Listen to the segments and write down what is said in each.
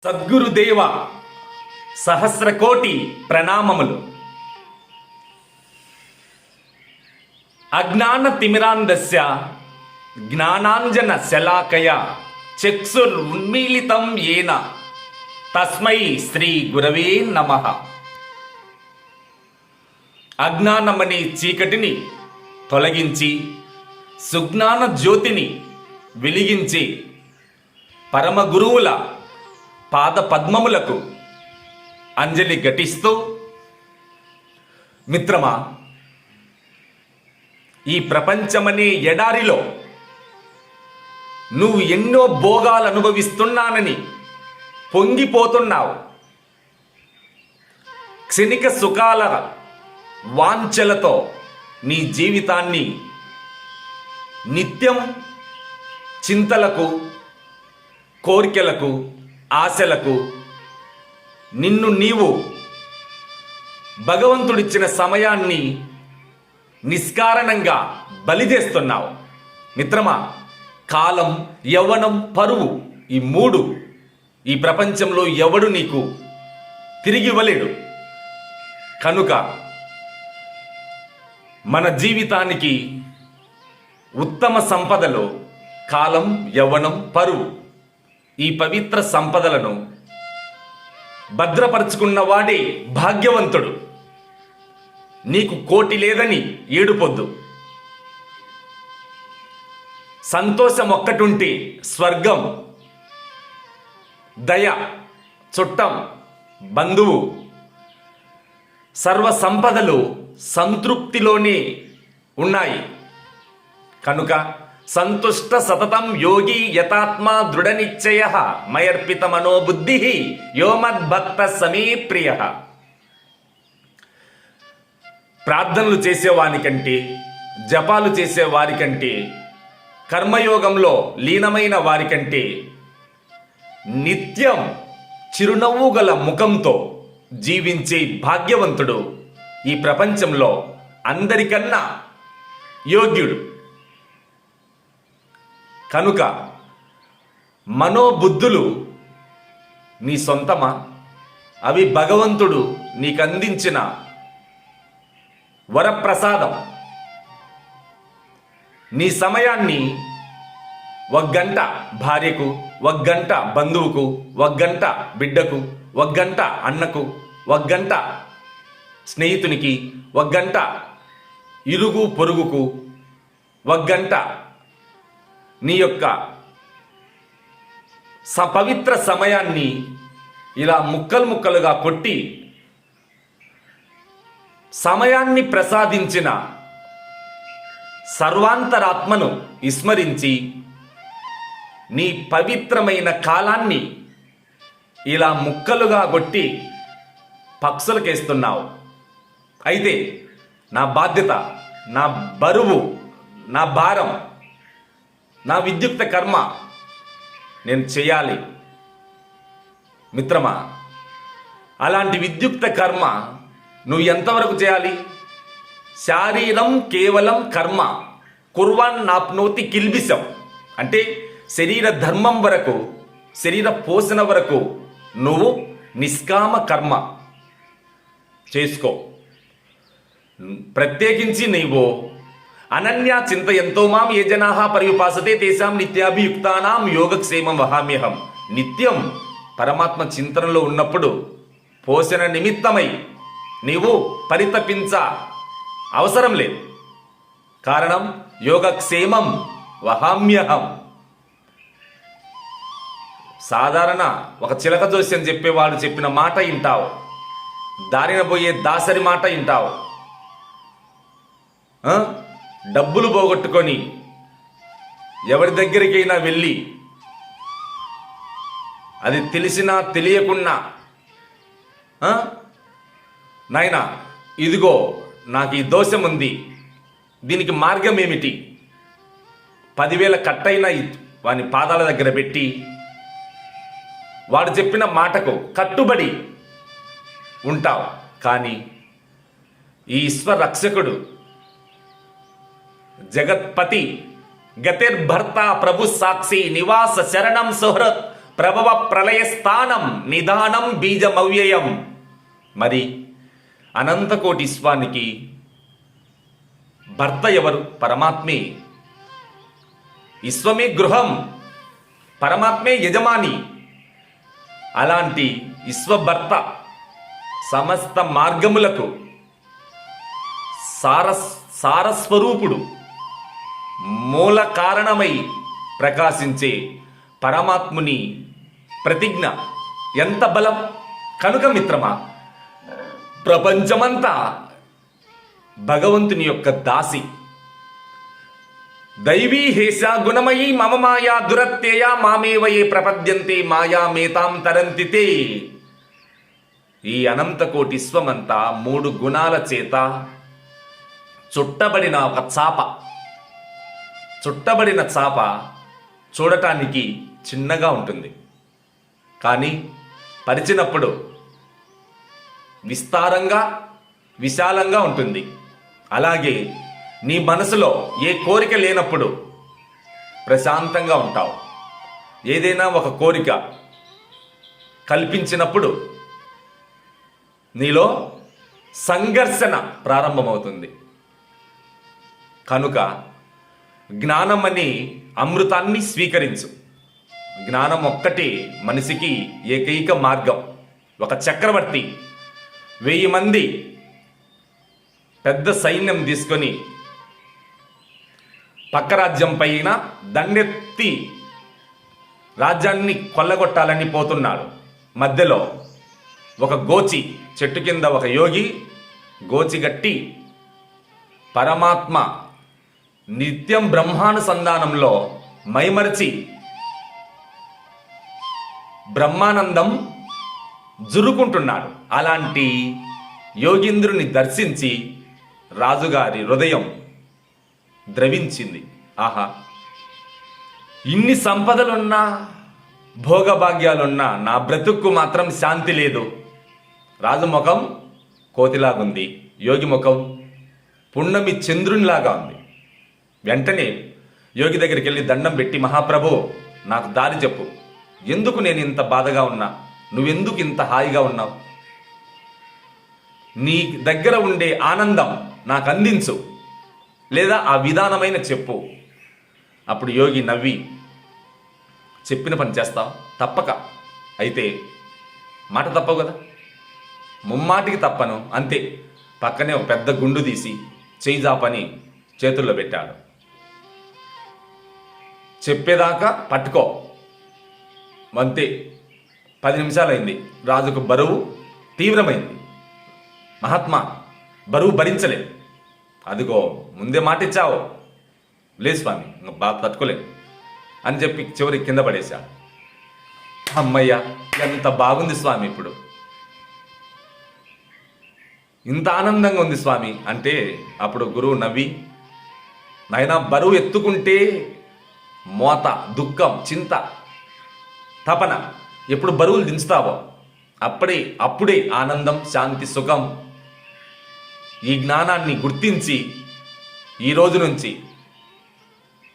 సద్గురుదేవ సహస్రకోటి ప్రణామములు. అజ్ఞాన తిమిరాంధస్య జ్ఞానాంజన శలాకయ చక్షురున్మీలితం యేన తస్మై శ్రీ గురవే నమః. అజ్ఞానమనే చీకటిని తొలగించి సుజ్ఞాన జ్యోతిని వెలిగించి పరమ గురువుల పాద పద్మములకు అంజలి ఘటిస్తూ, మిత్రమా, ఈ ప్రపంచమనే ఎడారిలో నువ్వు ఎన్నో భోగాలు అనుభవిస్తున్నానని పొంగిపోతున్నావు. క్షణిక సుఖాల వాంఛలతో నీ జీవితాన్ని నిత్యం చింతలకు, కోరికలకు, ఆశలకు నిన్ను నీవు భగవంతుడిచ్చిన సమయాన్ని నిష్కారణంగా బలిదేస్తున్నావు. మిత్రమా, కాలం, యవ్వనం, పరువు, ఈ మూడు ఈ ప్రపంచంలో ఎవడు నీకు తిరిగి ఇవ్వలేడు. కనుక మన జీవితానికి ఉత్తమ సంపదలో కాలం, యవ్వనం, పరువు, ఈ పవిత్ర సంపదలను భద్రపరుచుకున్నవాడే భాగ్యవంతుడు. నీకు కోటి లేదని ఏడుపొద్దు. సంతోషం ఒక్కటుంటే స్వర్గం, దయ, చుట్టం, బంధువు, సర్వ సంపదలు సంతృప్తిలోనే ఉన్నాయి. కనుక సంతుష్ట సతతం యోగి యతాత్మా దృఢ నిశ్చయ మయర్పిత మనోబుద్ధి యోమద్భక్త సమీ ప్రియ. ప్రార్థనలు చేసేవానికంటే, జపాలు చేసేవారికంటే, కర్మయోగంలో లీనమైన వారికంటే నిత్యం చిరునవ్వు గల ముఖంతో జీవించే భాగ్యవంతుడు ఈ ప్రపంచంలో అందరికన్నా యోగ్యుడు. కనుక మనోబుద్ధులు నీ సొంతమా? అవి భగవంతుడు నీకందించిన వరప్రసాదం. నీ సమయాన్ని 1 గంట భార్యకు, 1 గంట బంధువుకు, 1 గంట బిడ్డకు, 1 గంట అన్నకు, 1 గంట స్నేహితునికి, 1 గంట ఇరుగు పొరుగుకు, 1 గంట నీ యొక్క పవిత్ర సమయాన్ని ఇలా ముక్కలు ముక్కలుగా కొట్టి సమయాన్ని ప్రసాదించిన సర్వాంతరాత్మను విస్మరించి నీ పవిత్రమైన కాలాన్ని ఇలా ముక్కలుగా కొట్టి పక్షులకేస్తున్నావు. అయితే నా బాధ్యత, నా బరువు, నా భారం, నా విద్యుక్త కర్మ నేను చేయాలి. మిత్రమా, అలాంటి విద్యుక్త కర్మ నువ్వు ఎంతవరకు చేయాలి? శారీరం కేవలం కర్మ కుర్వాన్ నాప్నోతి కిల్బిసం. అంటే శరీర ధర్మం వరకు, శరీర పోషణ వరకు నువ్వు నిష్కామ కర్మ చేసుకో. ప్రత్యేకించి నీవు అనన్యా చింతయంతో మాం ఏ జనాః పర్యుపాసతే తేషాం నిత్యాభియుక్తానాం యోగక్షేమం వహామ్యహం. నిత్యం పరమాత్మ చింతనలో ఉన్నప్పుడు పోషణ నిమిత్తమై నీవు పరితపించ అవసరం లేదు. కారణం యోగక్షేమం వహామ్యహం. సాధారణ ఒక చిలక జోస్యం చెప్పేవాడు చెప్పిన మాట వింటావు, దారిన పోయే దాసరి మాట వింటావు. డబ్బులు పోగొట్టుకొని ఎవరి దగ్గరికైనా వెళ్ళి అది తెలిసినా తెలియకున్నా, నాయనా ఇదిగో నాకు ఈ దోషం ఉంది, దీనికి మార్గం ఏమిటి, 10,000 కట్టైనా వాని పాదాల దగ్గర పెట్టి వాడు చెప్పిన మాటకు కట్టుబడి ఉంటావు. కానీ ఈ ఈశ్వరరక్షకుడు, జగత్పతి, గతిర్భర్త, ప్రభు సాక్షి, నివాస శరణం సుహృత్, ప్రభవ ప్రళయ స్థానం నిదానం బీజమవ్యయం. మరి అనంతకోటి విశ్వానికి భర్త ఎవరు? పరమాత్మే. విశ్వమే గృహం, పరమాత్మే యజమాని. అలాంటి విశ్వభర్త సమస్త మార్గములకు సారస్వరూపుడు, మూల కారణమై ప్రకాశించే పరమాత్ముని ప్రతిజ్ఞ ఎంత బలం! కనుక మిత్రమా, ప్రపంచమంతా భగవంతుని యొక్క దాసి. దైవీ హేష గుణమయీ మమ మాయా దురత్యయ మామేవయే ప్రపద్యంతే మాయా మేతాం తరంతితే. ఈ అనంతకోటి విశ్వమంతా 3 గుణాల చేత చుట్టబడిన ఒక చాప. చుట్టబడిన చాప చూడటానికి చిన్నగా ఉంటుంది, కానీ పరిచినప్పుడు విస్తారంగా విశాలంగా ఉంటుంది. అలాగే నీ మనసులో ఏ కోరిక లేనప్పుడు ప్రశాంతంగా ఉంటావు. ఏదైనా ఒక కోరిక కల్పించినప్పుడు నీలో సంఘర్షణ ప్రారంభమవుతుంది. కనుక జ్ఞానం అని అమృతాన్ని స్వీకరించు. జ్ఞానం ఒక్కటే మనిషికి ఏకైక మార్గం. ఒక చక్రవర్తి 1000 మంది పెద్ద సైన్యం తీసుకొని పక్క రాజ్యం పైన దండెత్తి రాజ్యాన్ని కొల్లగొట్టాలని పోతున్నాడు. మధ్యలో ఒక గోచి చెట్టు కింద ఒక యోగి గోచిగట్టి పరమాత్మ నిత్యం బ్రహ్మానుసంధానంలో మైమరచి బ్రహ్మానందం జురుకుంటున్నాడు. అలాంటి యోగీంద్రుని దర్శించి రాజుగారి హృదయం ద్రవించింది. ఆహా, ఇన్ని సంపదలున్నా భోగభాగ్యాలున్నా నా బ్రతుక్కు మాత్రం శాంతి లేదు. రాజు ముఖం కోతిలాగుంది, యోగి ముఖం పున్నమి చంద్రునిలాగా ఉంది. వెంటనే యోగి దగ్గరికి వెళ్ళి దండం పెట్టి, మహాప్రభు నాకు దారి చెప్పు. ఎందుకు నేను ఇంత బాధగా ఉన్నా? నువ్వెందుకు ఇంత హాయిగా ఉన్నావు? నీ దగ్గర ఉండే ఆనందం నాకు అందించు, లేదా ఆ విధానమైన చెప్పు. అప్పుడు యోగి నవ్వి, చెప్పిన పని చేస్తావు తప్పక. అయితే మాట తప్పవు కదా? ముమ్మాటికి తప్పను, అంతే. పక్కనే ఒక పెద్ద గుండు తీసి చేయి జాపని చేతుల్లో పెట్టాడు. చెప్పేదాకా పట్టుకో, అంతే. 10 నిమిషాలైంది. రాజుకు బరువు తీవ్రమైంది. మహాత్మా బరువు భరించలేదు. అదిగో ముందే మాట ఇచ్చావు, లేదు స్వామి బాగా తట్టుకోలేదు అని చెప్పి చివరి కింద పడేశాడు. అమ్మయ్య, ఎంత బాగుంది స్వామి, ఇప్పుడు ఇంత ఆనందంగా ఉంది స్వామి అంటే, అప్పుడు గురువు నవ్వి, నాయనా బరువు ఎత్తుకుంటే మోత, దుఃఖం, చింత, తపన. ఎప్పుడు బరువులు దించుతావో అప్పుడే ఆనందం, శాంతి, సుఖం. ఈ జ్ఞానాన్ని గుర్తించి ఈ రోజు నుంచి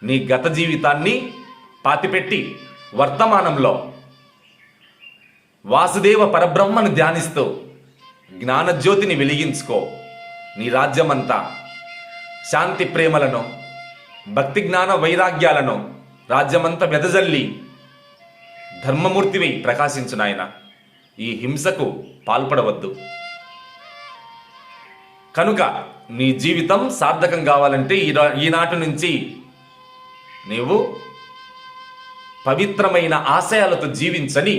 నీ గత జీవితాన్ని పాతిపెట్టి వర్తమానంలో వాసుదేవ పరబ్రహ్మను ధ్యానిస్తూ జ్ఞానజ్యోతిని వెలిగించుకో. నీ రాజ్యమంతా శాంతి ప్రేమలను, భక్తి జ్ఞాన వైరాగ్యాలను రాజ్యమంతా వెదజల్లి ధర్మమూర్తివై ప్రకాశించు నాయన. ఈ హింసకు పాల్పడవద్దు. కనుక నీ జీవితం సార్థకం కావాలంటే ఈనాటి నుంచి నీవు పవిత్రమైన ఆశయాలతో జీవించని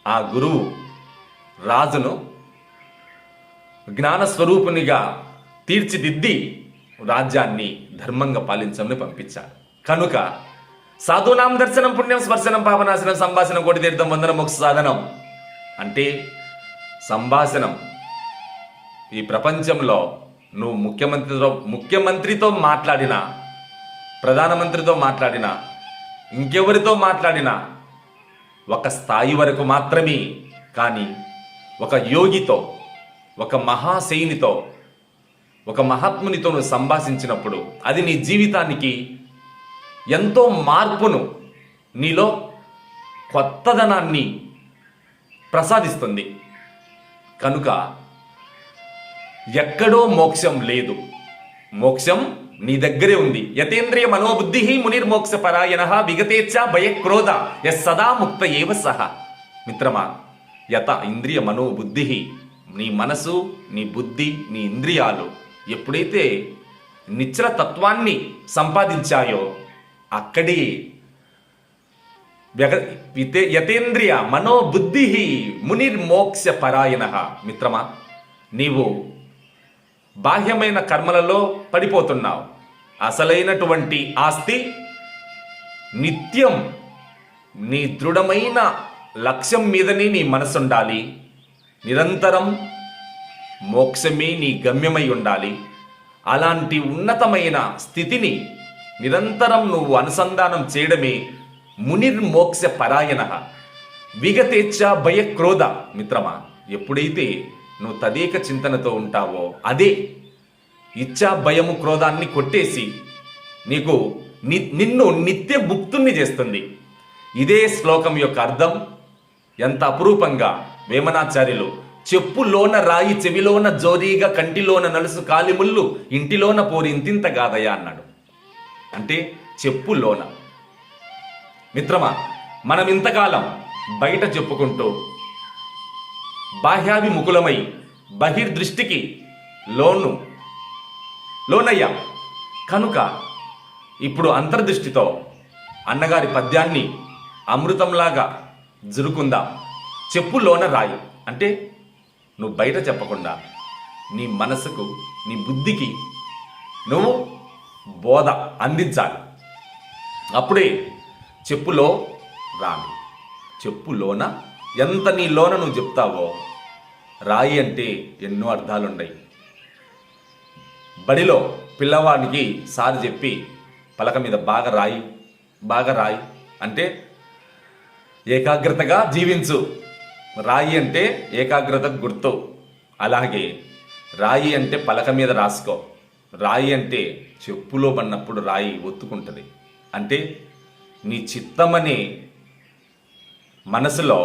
ఆ గురువు రాజును జ్ఞానస్వరూపునిగా తీర్చిదిద్ది రాజ్యాన్ని ధర్మంగా పాలించమని పంపించాడు. కనుక సాధూనాం దర్శనం పుణ్యం స్పర్శనం పాపనాశనం సంభాషణం కోటి తీర్థం వందనం మోక్ష సాధనం అంటే సంభాషణం. ఈ ప్రపంచంలో నువ్వు ముఖ్యమంత్రితో మాట్లాడినా, ప్రధానమంత్రితో మాట్లాడినా, ఇంకెవరితో మాట్లాడినా ఒక స్థాయి వరకు మాత్రమే. కానీ ఒక యోగితో, ఒక మహాశయునితో, ఒక మహాత్మునితో నువ్వు సంభాషించినప్పుడు అది నీ జీవితానికి ఎంతో మార్పును, నీలో కొత్తదనాన్ని ప్రసాదిస్తుంది. కనుక ఎక్కడో మోక్షం లేదు, మోక్షం నీ దగ్గరే ఉంది. యతేంద్రియ మనోబుద్ధి మునిర్మోక్ష పరాయణ విగతేచ్ఛ భయక్రోధ సదా ముక్త ఏవ సహ. మిత్రమా, యత ఇంద్రియ మనోబుద్ధి, నీ మనసు, నీ బుద్ధి, నీ ఇంద్రియాలు ఎప్పుడైతే నిశ్చల తత్వాన్ని సంపాదించాయో అక్కడి యతేంద్రియ మనోబుద్ధి మునిర్మోక్ష పరాయణ. మిత్రమా, నీవు బాహ్యమైన కర్మలలో పడిపోతున్నావు. అసలైనటువంటి ఆస్తి నిత్యం నీ దృఢమైన లక్ష్యం మీదనే నీ మనసు ఉండాలి. నిరంతరం మోక్షమే నీ గమ్యమై ఉండాలి. అలాంటి ఉన్నతమైన స్థితిని నిరంతరం నువ్వు అనుసంధానం చేయడమే మునిర్మోక్ష పరాయణ విగతేచ్ఛ భయక్రోధ. మిత్రమా, ఎప్పుడైతే నువ్వు తదేక చింతనతో ఉంటావో అదే ఇచ్ఛా భయము క్రోధాన్ని కొట్టేసి నీకు నిన్ను నిత్య ముక్తుణ్ణి చేస్తుంది. ఇదే శ్లోకం యొక్క అర్థం ఎంత అపురూపంగా వేమనాచార్యులు చెప్పులోన రాయి చెవిలోన జోరీగా కంటిలోన నలుసు కాలిముళ్ళు ఇంటిలోన పోరి ఇంతింత గాదయ్య అన్నాడు. అంటే చెప్పులోన. మిత్రమా, మనం ఇంతకాలం బయట చెప్పుకుంటూ బాహ్యాభిముఖులమై బహిర్దృష్టికి లోనయ్యాం. కనుక ఇప్పుడు అంతర్దృష్టితో అన్నగారి పద్యాన్ని అమృతంలాగా జరుకుందాం. చెప్పులోన రాయి అంటే నువ్వు బయట చెప్పకుండా నీ మనసుకు, నీ బుద్ధికి నువ్వు బోధ అందించాలి. అప్పుడే చెప్పులో రామి. చెప్పులోన ఎంత నీ లోన నువ్వు చెప్తావో. రాయి అంటే ఎన్నో అర్థాలున్నాయి. బడిలో పిల్లవాడికి సారి చెప్పి పలక మీద బాగా రాయి అంటే ఏకాగ్రతగా జీవించు. రాయి అంటే ఏకాగ్రత గుర్తు. అలాగే రాయి అంటే పలక మీద రాసుకో. రాయి అంటే చెప్పులో పడినప్పుడు రాయి ఒత్తుకుంటుంది. అంటే నీ చిత్తమనే మనసులో,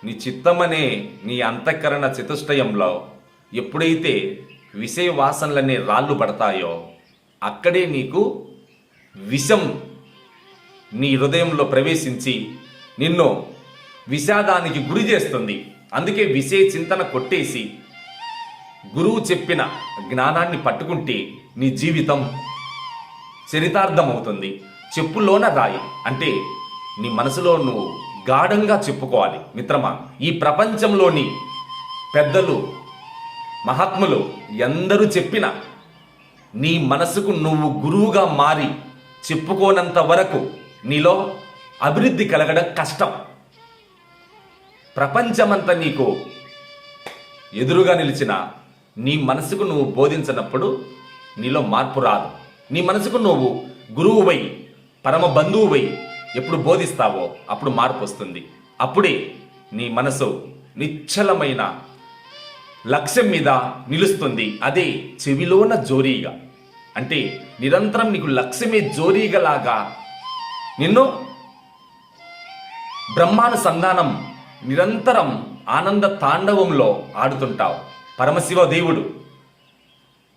నీ చిత్తమనే నీ అంతఃకరణ చతుష్టయంలో ఎప్పుడైతే విషయ వాసనలనే రాళ్ళు పడతాయో అక్కడే నీకు విషం నీ హృదయంలో ప్రవేశించి నిన్ను విషాదానికి గురి చేస్తుంది. అందుకే విషయ చింతన కొట్టేసి గురువు చెప్పిన జ్ఞానాన్ని పట్టుకుంటే నీ జీవితం చరితార్థం అవుతుంది. చెప్పులోన రాయి అంటే నీ మనసులో నువ్వు గాఢంగా చెప్పుకోవాలి. మిత్రమా, ఈ ప్రపంచంలోని పెద్దలు, మహాత్ములు ఎందరూ చెప్పిన నీ మనసుకు నువ్వు గురువుగా మారి చెప్పుకోనంత వరకు నీలో అభివృద్ధి కలగడం కష్టం. ప్రపంచమంతా నీకు ఎదురుగా నిలిచిన నీ మనసుకు నువ్వు బోధించినప్పుడు నీలో మార్పు రాదు. నీ మనసుకు నువ్వు గురువువై, పరమ బంధువువై ఎప్పుడు బోధిస్తావో అప్పుడు మార్పు వస్తుంది. అప్పుడే నీ మనసు నిశ్చలమైన లక్ష్యం మీద నిలుస్తుంది. అదే చెవిలోన జోరీగా అంటే నిరంతరం నీకు లక్ష్యమే జోరీగలాగా నిన్ను బ్రహ్మానుసంధానం నిరంతరం ఆనంద తాండవంలో ఆడుతుంటావు. పరమశివ దేవుడు,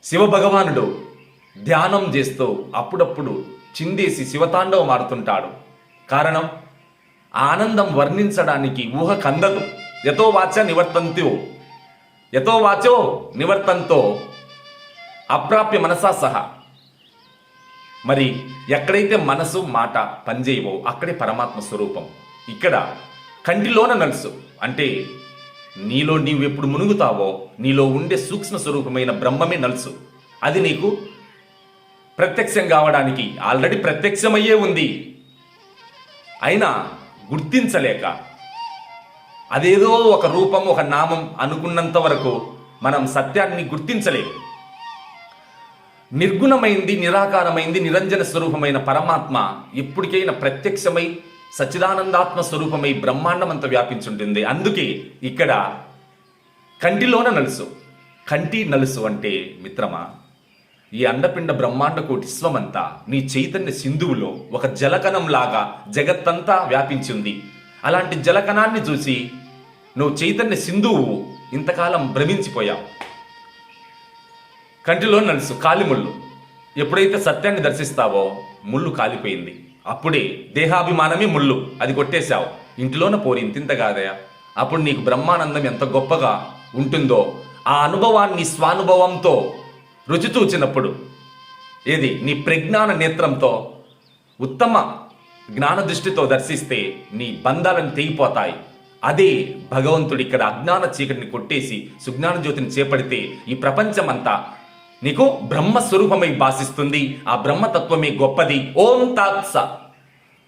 శివ భగవానుడు ధ్యానం చేస్తూ అప్పుడప్పుడు చిందేసి శివతాండవం ఆడుతుంటాడు. కారణం ఆనందం వర్ణించడానికి ఊహ కందదు. యతో వాచో నివర్తంతో అప్రాప్య మనసా సహా. మరి ఎక్కడైతే మనసు మాట పనిచేయవో అక్కడే పరమాత్మ స్వరూపం. ఇక్కడ కంటిలోన నలుసు అంటే నీలో నీవు ఎప్పుడు మునుగుతావో నీలో ఉండే సూక్ష్మ స్వరూపమైన బ్రహ్మమే నలుసు. అది నీకు ప్రత్యక్షం కావడానికి ఆల్రెడీ ప్రత్యక్షమయ్యే ఉంది. అయినా గుర్తించలేక అదేదో ఒక రూపం, ఒక నామం అనుకున్నంత వరకు మనం సత్యాన్ని గుర్తించలేము. నిర్గుణమైంది, నిరాకారమైంది, నిరంజన స్వరూపమైన పరమాత్మ ఎప్పటికైనా ప్రత్యక్షమై సచ్చిదానందాత్మ స్వరూపమై బ్రహ్మాండమంతా వ్యాపించుంటుంది. అందుకే ఇక్కడ కంటిలోన నలుసు. కంటి నలుసు అంటే మిత్రమా, ఈ అండపిండ బ్రహ్మాండ కోటి విశ్వమంతా నీ చైతన్య సింధువులో ఒక జలకణంలాగా జగత్తంతా వ్యాపించింది. అలాంటి జలకణాన్ని చూసి నువ్వు చైతన్య సింధువు ఇంతకాలం భ్రమించిపోయావు. కంటిలో నలుసు కాలిముళ్ళు. ఎప్పుడైతే సత్యాన్ని దర్శిస్తావో ముళ్ళు కాలిపోయింది. అప్పుడే దేహాభిమానమే ముళ్ళు, అది కొట్టేశావు. ఇంటిలోన పోరి ఇంతింత కాదయా. అప్పుడు నీకు బ్రహ్మానందం ఎంత గొప్పగా ఉంటుందో ఆ అనుభవాన్ని స్వానుభవంతో రుచి చూచినప్పుడు, ఏది నీ ప్రజ్ఞాన నేత్రంతో ఉత్తమ జ్ఞాన దృష్టితో దర్శిస్తే నీ బంధాలను తెగిపోతాయి. అదే భగవంతుడు ఇక్కడ అజ్ఞాన చీకటిని కొట్టేసి సుజ్ఞాన జ్యోతిని చేపడితే ఈ ప్రపంచమంతా నీకు బ్రహ్మస్వరూపమై భాషిస్తుంది. ఆ బ్రహ్మతత్వమే గొప్పది. ఓం తాత్స.